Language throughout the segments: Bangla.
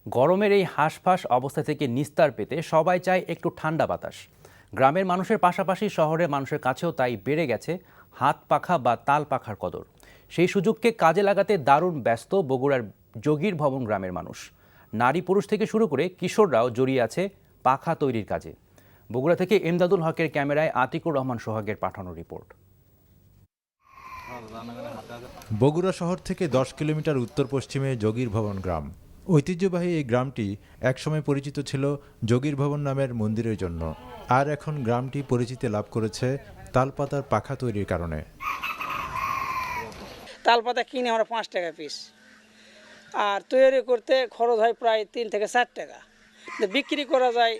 গরমের এই হাঁসফাঁস অবস্থা থেকে নিস্তার পেতে সবাই চায় একটু ঠান্ডা বাতাস। গ্রামের মানুষের পাশাপাশি শহরের মানুষের কাছেও তাই বেড়ে গেছে হাত পাখা বা তাল পাখার কদর। সেই সুযোগকে কাজে লাগাতে দারুণ ব্যস্ত বগুড়ার যোগীর ভবন গ্রামের মানুষ। নারী পুরুষ থেকে শুরু করে কিশোররাও জড়িয়ে আছে পাখা তৈরির কাজে। বগুড়া থেকে এমদাদুল হকের ক্যামেরায় আতিকুর রহমান সোহাগের পাঠানো রিপোর্ট। বগুড়া শহর থেকে 10 কিলোমিটার উত্তর পশ্চিমে যোগীর ভবন গ্রাম। ঐতিহ্যবাহী এই গ্রামটি একসময় পরিচিত ছিল যোগীর ভবন নামের মন্দিরের জন্য, আর এখন গ্রামটি পরিচিতি লাভ করেছে তালপাতার পাখা তৈরির কারণে। তালপাতা কিনে আমরা 5 টাকা পিস, আর তৈরি করতে খরচ হয় প্রায় 3 থেকে 4 টাকা। বিক্রি করা যায়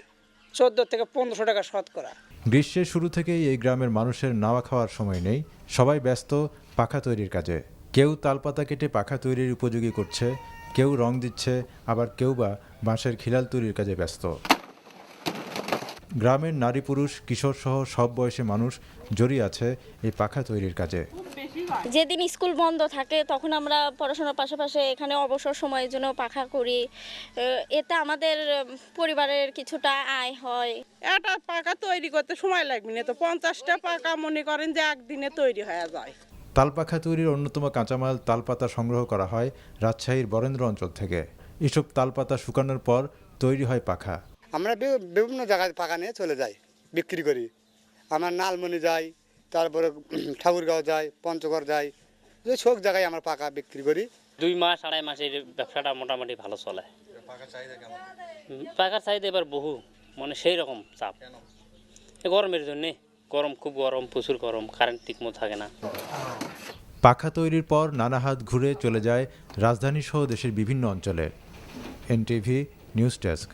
14 থেকে 1500 টাকা শতকরা। গ্রীষ্মের শুরু থেকেই এই গ্রামের মানুষের নাওয়া খাওয়ার সময় নেই, সবাই ব্যস্ত পাখা তৈরির কাজে। কেউ তালপাতা কেটে পাখা তৈরির উপযোগী করছে, কেউ রং দিচ্ছে, আবার কেউ বা বাঁশের খিলাল তৈরির কাজে ব্যস্ত। গ্রামের নারী পুরুষ কিশোর সহ সব বয়সী মানুষ জড়িয়ে আছে এই পাখা তৈরির কাজে। যেদিন স্কুল বন্ধ থাকে তখন আমরা পড়াশোনার পাশাপাশি এখানে অবসর সময়ের জন্য পাখা করি। এতে আমাদের পরিবারের কিছুটা আয় হয়। এটা পাকা তৈরি করতে সময় লাগবে না, তো 50টা পাকা মনে করেন যে একদিনে তৈরি হয়ে যায়। তালপাখা তৈরির অন্যতম কাঁচামাল তালপাতা সংগ্রহ করা হয় রাজশাহীর বরেন্দ্র অঞ্চল থেকে। এসব তালপাতা শুকানোর পর তৈরি হয় পাখা। আমরা বিভিন্ন জায়গায় পাকা নিয়ে চলে যাই, বিক্রি করি। আমার নালমনি যাই, তারপরে ঠাকুরগাঁও যাই, পঞ্চগড় যাই, সব জায়গায় আমরা পাকা বিক্রি করি। 2 মাস 2.5 মাসের ব্যবসাটা মোটামুটি ভালো চলে। পাকার চাহিদা এবার বহু, মানে সেই রকম চাপ গরমের জন্যে। গরম, খুব গরম, প্রচুর গরম, কারেন্ট ঠিকমতো থাকে না। পাখা তৈরির পর নানা হাত ঘুরে চলে যায় রাজধানী সহ দেশের বিভিন্ন অঞ্চলে। NTV news desk.